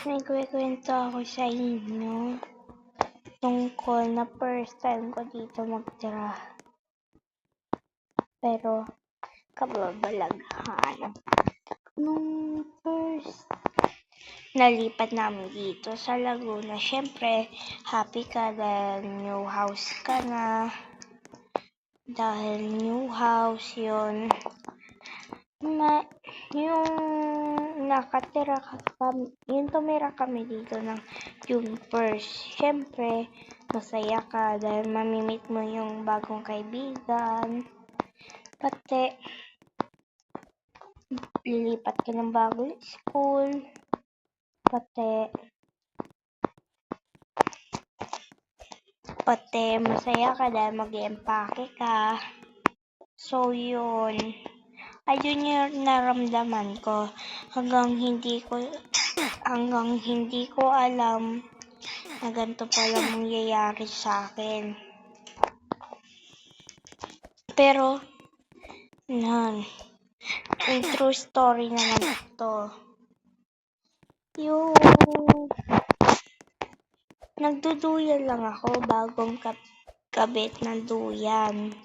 May kwento ako sa inyo tungkol na first time ko dito magtira. Pero kababalaghan. Nung first nalipat namin dito sa Laguna, syempre happy ka dahil new house ka na. Dahil new house yun. Yung tumira kami dito ng June 1st. Siyempre, masaya ka dahil mamimit mo yung bagong kaibigan. Pati, lilipat ka ng bagong school. Pati, masaya ka dahil mag-empake ka. So, yun. Ayun yung naramdaman ko hanggang hindi ko alam na ganito pala mangyayari sa akin. Pero, yung true story naman ito. Yung nagduduyan lang ako bagong kabit ng duyan.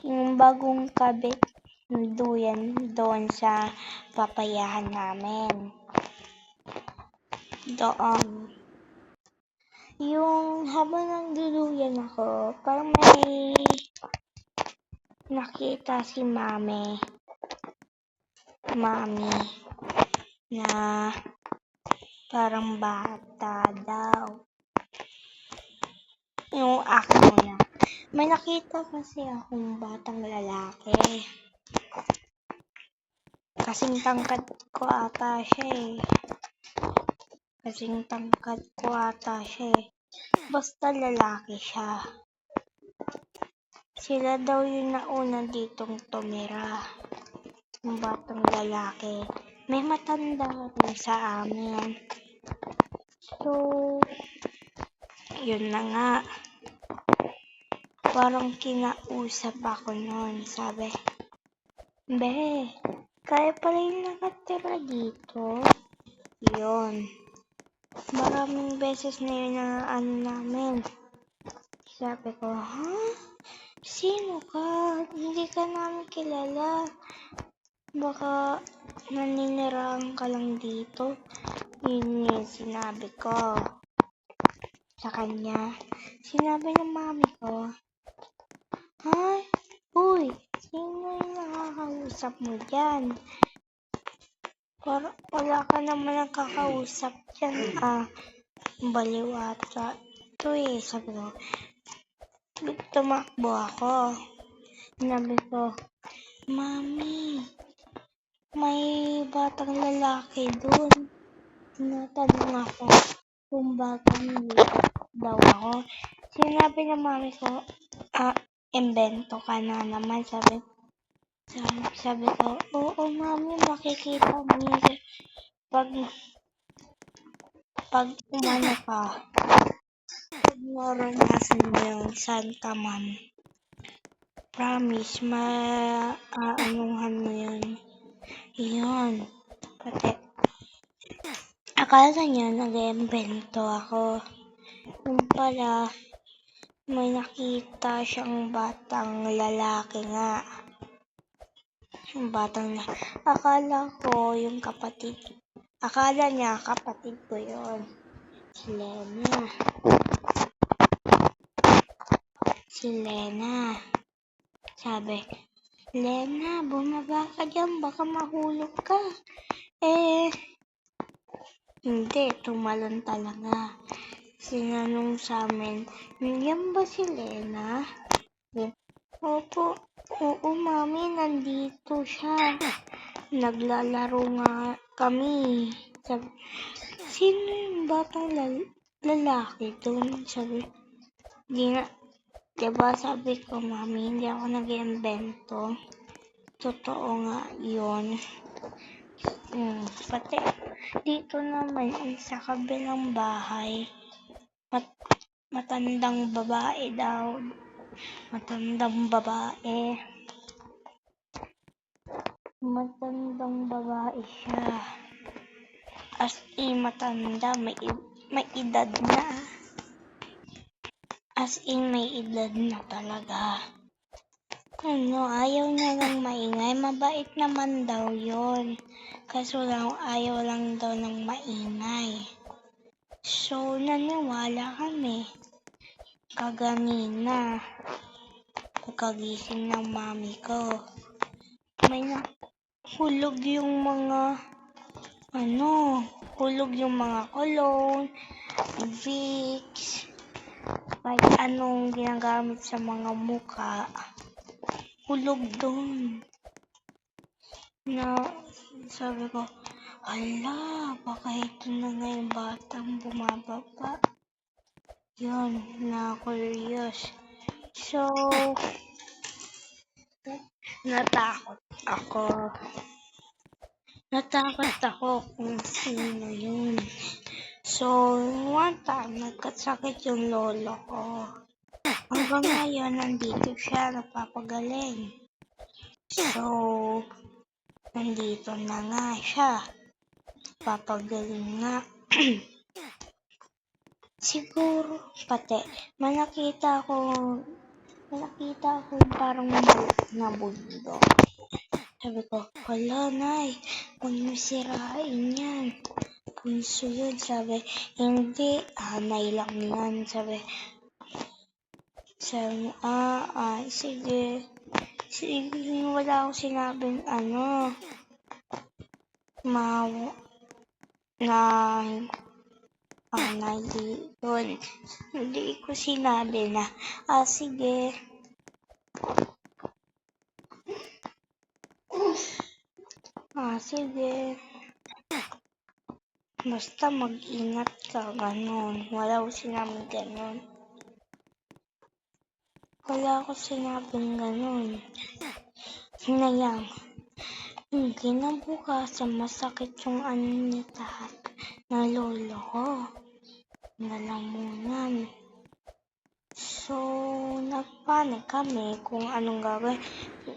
Yung bagong kabit ng duyan doon sa papayahan namin. Doon. Yung habang nagduduyan ako, parang may nakita si mami na parang bata daw. Yung akin na. May nakita kasi akong batang lalaki. Kasing tangkad ko ata siya eh. Basta lalaki siya. Sila daw yung nauna ditong tumira. Yung batang lalaki. May matanda rin sa amin. So, yun na nga. Parang kinausap ako nun. Sabi, "Be, kaya pala yung nakatira dito." Yun. Maraming beses na yun na namin. Sabi ko, "Ha? Sino ka? Hindi ka namin kilala. Baka naninirahan ka lang dito." Yun yung sinabi ko sa kanya. Sinabi ng mami ko, "Ha? Uy, sino yung nakakausap mo dyan? Wala ka naman nakakausap dyan. Baliwata ito eh." Sabi ko, tumakbo ako. Sinabi ko, "Mami, may batang lalaki dun." Tinatanong ako kung bakit daw ako. Sinabi ng mami ko, "Imbento ka na naman." Sabi ko, "Oo mami, makikita mo yun pag umano ka. Pag naranasan mo yung saan ka man. Promise, maanuhan mo yun." Yun. Pati, akala niya nag-iimbento ako. Yung pala, may nakita siyang batang lalaki nga. Akala niya kapatid ko yun. Si Lena. Sabi, "Lena, bumaba ka dyan, baka mahulog ka." Hindi, tumalon talaga. Sinanong sa amin, "Yan ba si Lena?" Oo mami, nandito siya. Naglalaro nga kami. Sabi, "Sino yung batang lalaki doon?" Sabi, diba sabi ko, mami, hindi ako nag-iimbento. Totoo nga yun. Pati dito naman sa kabilang bahay, matandang babae daw. Matandang babae siya. As in, matanda, may edad na. As in, may edad na talaga. Ano, ayaw na lang maingay. Mabait naman daw yon. Kaso lang, ayaw lang daw ng maingay. So, naniwala kami. Kaganina, pagkagising ng mami ko, may hulog yung mga, hulog yung mga cologne, Vicks, kahit anong ginagamit sa mga muka, hulog doon. Na, sabi ko, hala, baka ito na nga yung batang bumababa. Yun, na-curious. So, natakot ako kung sino yun. So, one time, nagkasakit yung lolo ko. Hanggang ngayon, nandito siya, napapagaling. So, nandito na nga siya. Papagaling nga. Siguro, pati, nakita ko parang na bundok. Sabi ko, hala, Nay, huwag mo sirain yan. Punso yun. Sabi, hindi, hanay lang yan. Sabi, sige. Sige, wala akong sinabing yun. Hindi ko sinabi na, sige. Sige. Basta mag-ingat ka, ganun. Wala akong sinabing ganun. Hinayang. Kinabukasan, masakit yung anitahan na lolo ko. Nalamunan. So, nagpanik kami kung anong gagawin.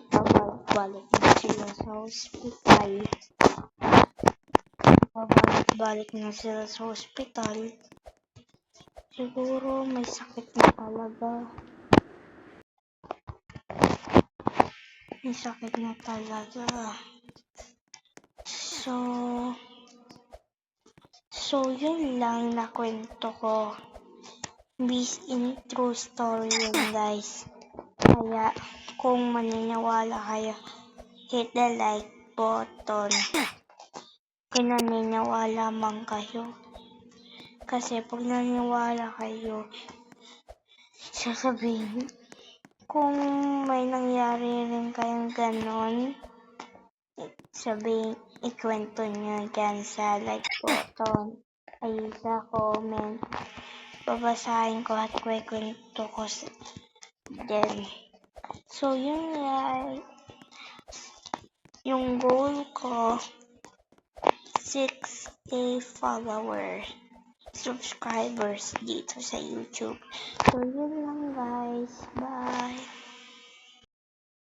Babalik na sila sa hospital. Siguro may sakit na talaga. So yun lang na kwento ko. Based in true story yun, guys. Kaya, kung maniniwala kayo, hit the like button. Kung naniniwala man kayo. Kasi pag naniniwala kayo, sasabihin, kung may nangyari rin kayong ganon, sabihin, ikwento nyo dyan sa like button. Ay sa comment. Babasahin ko at kwento ko din. So, yun nga, yung goal ko, 6K subscribers dito sa YouTube. So, yun lang, guys. Bye!